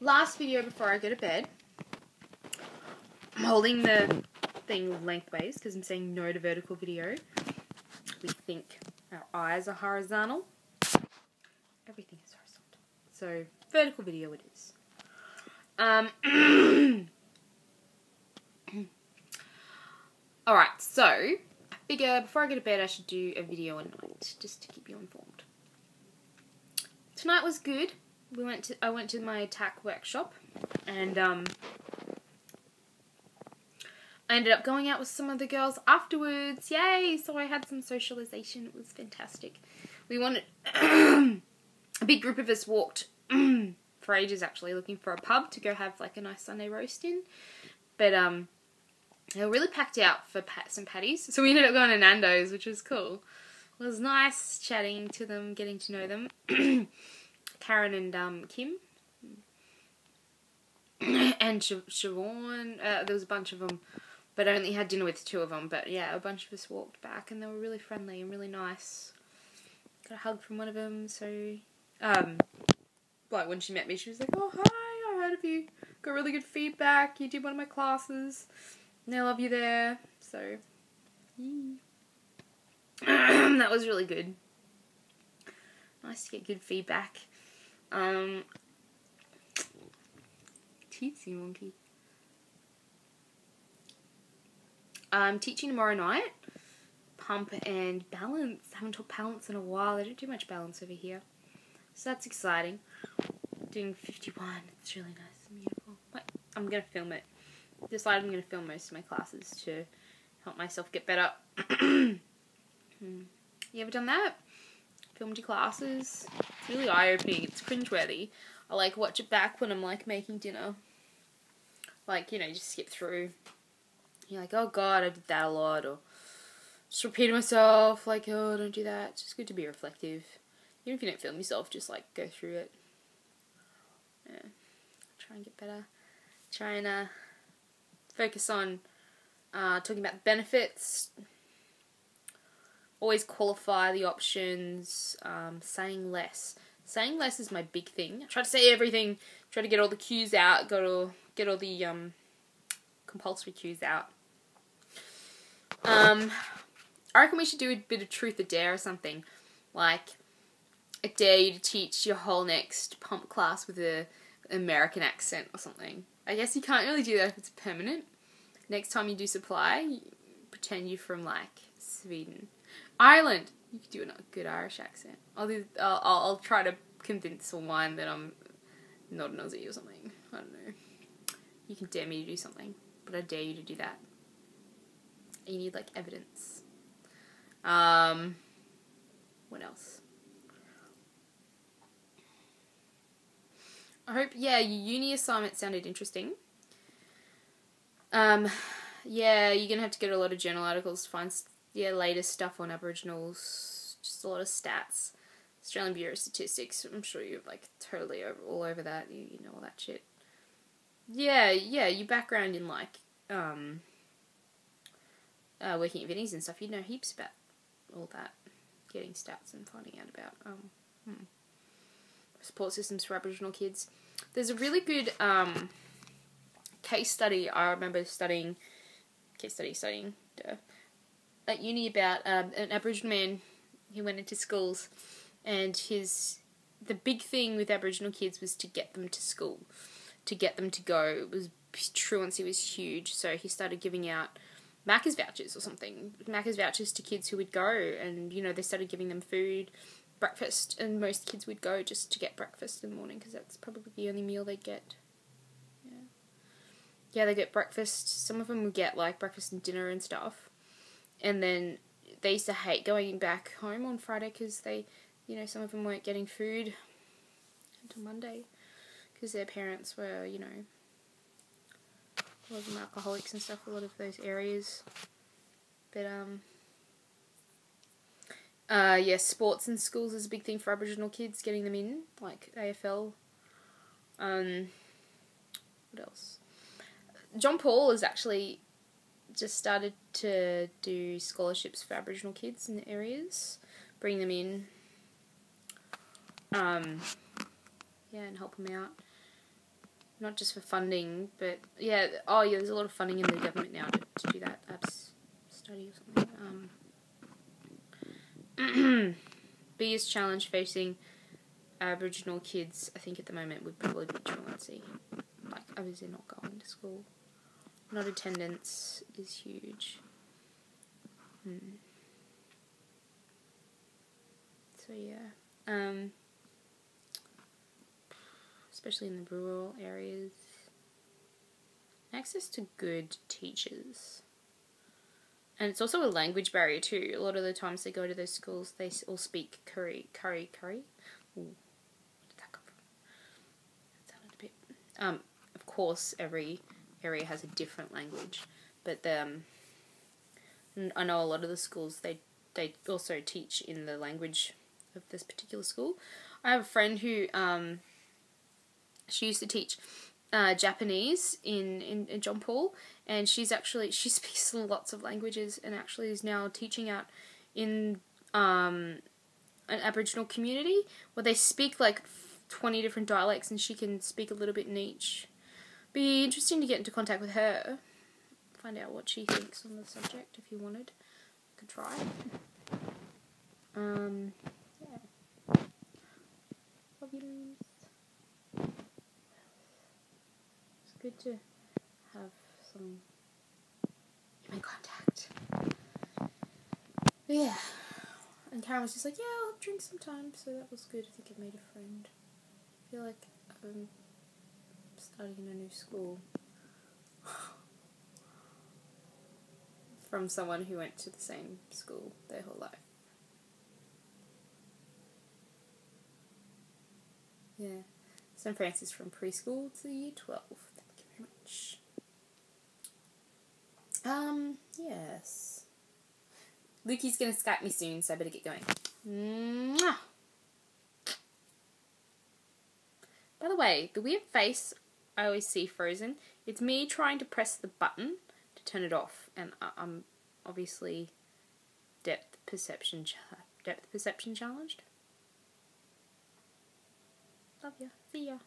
last video before I go to bed, I'm holding the thing lengthways because I'm saying no to vertical video. We think our eyes are horizontal. Everything is horizontal. So, vertical video it is. Alright, so, I figure before I go to bed I should do a video at night, just to keep you informed. Tonight was good. I went to my TAC workshop, and I ended up going out with some of the girls afterwards. Yay! So I had some socialization. It was fantastic. We wanted a big group of us walked for ages actually, looking for a pub to go have like a nice Sunday roast in. But they were really packed out for some patties, so we ended up going to Nando's, which was cool. It was nice chatting to them, getting to know them. Karen and Kim. And Siobhan. There was a bunch of them, but I only had dinner with 2 of them. But yeah, a bunch of us walked back, and they were really friendly and really nice. Got a hug from one of them, so... like, when she met me, she was like, "Oh, hi, I heard of you. Got really good feedback. You did one of my classes. And I love you there." So, yeah. That was really good. Nice to get good feedback. Teensy monkey. I'm teaching tomorrow night. Pump and balance. I haven't taught balance in a while. I don't do much balance over here. So that's exciting. Doing 51. It's really nice and beautiful. Wait, I'm going to film it. Decided I'm going to film most of my classes to help myself get better. You ever done that? Filmed your classes? It's really eye-opening. It's cringeworthy. I like watch it back when I'm like making dinner. Like, you know, just skip through. You're like, oh god, I did that a lot. Or just repeating myself. Like, oh, don't do that. It's just good to be reflective. Even if you don't film yourself, just like go through it. Yeah. Try and get better. Try and focus on talking about the benefits. Always qualify the options. Saying less. Saying less is my big thing. I try to say everything. Try to get all the cues out. Get all the compulsory cues out. I reckon we should do a bit of truth or dare or something. Like, I dare you to teach your whole next pump class with an American accent or something. I guess you can't really do that if it's permanent. Next time you do supply, pretend you're from, like, Sweden. Ireland! You could do a good Irish accent. I'll try to convince someone that I'm not an Aussie or something. I don't know. You can dare me to do something, but I dare you to do that. You need, like, evidence. What else? I hope, yeah, your uni assignment sounded interesting. Yeah, you're going to have to get a lot of journal articles to find, latest stuff on Aboriginals. Just a lot of stats. Australian Bureau of Statistics. I'm sure you're, like, totally all over that. You know all that shit. Yeah, your background in, like, working at Vinnie's and stuff, you know heaps about all that. Getting stats and finding out about, support systems for Aboriginal kids. There's a really good, case study I remember studying at uni about an Aboriginal man who went into schools, and the big thing with Aboriginal kids was to get them to school, to get them to go. It was truancy was huge, so he started giving out Macca's vouchers or something. Macca's vouchers to kids who would go, and, you know, they started giving them food, breakfast, and most kids would go just to get breakfast in the morning, because that's probably the only meal they'd get. Yeah, they get breakfast. Some of them would get, like, breakfast and dinner and stuff. And then they used to hate going back home on Friday because they, you know, some of them weren't getting food until Monday because their parents were, you know, a lot of them alcoholics and stuff, a lot of those areas. But, yeah, sports in schools is a big thing for Aboriginal kids, getting them in, like AFL. What else? John Paul has actually just started to do scholarships for Aboriginal kids in the areas, bring them in, and help them out. not just for funding, but yeah. Oh yeah, there's a lot of funding in the government now to do that abs study or something. Biggest challenge facing Aboriginal kids, I think at the moment, would probably be truancy. Like, obviously not going to school. Not attendance is huge. So yeah, especially in the rural areas. Access to good teachers. And it's also a language barrier too. A lot of the times they go to those schools, they all speak curry. Ooh, where did that come from? That sounded a bit... of course, every area has a different language. But I know a lot of the schools, they also teach in the language of this particular school. I have a friend who, she used to teach Japanese in John Paul, and she speaks lots of languages and actually is now teaching out in an Aboriginal community where they speak like 20 different dialects and she can speak a little bit in each. Be interesting to get into contact with her, find out what she thinks on the subject if you wanted. I could try. Yeah. Fabulous. Good to have some human contact. But yeah. And Karen was just like, yeah, I'll drink sometime, so that was good. I think I made a friend. I feel like I'm starting in a new school. From someone who went to the same school their whole life. Yeah. St. Francis from preschool to year 12. Thank you very much. Yes. Lukey's gonna Skype me soon, so I better get going. Mwah! By the way, the weird face I always see frozen, it's me trying to press the button to turn it off, and I'm obviously depth perception challenged. Love ya. See ya.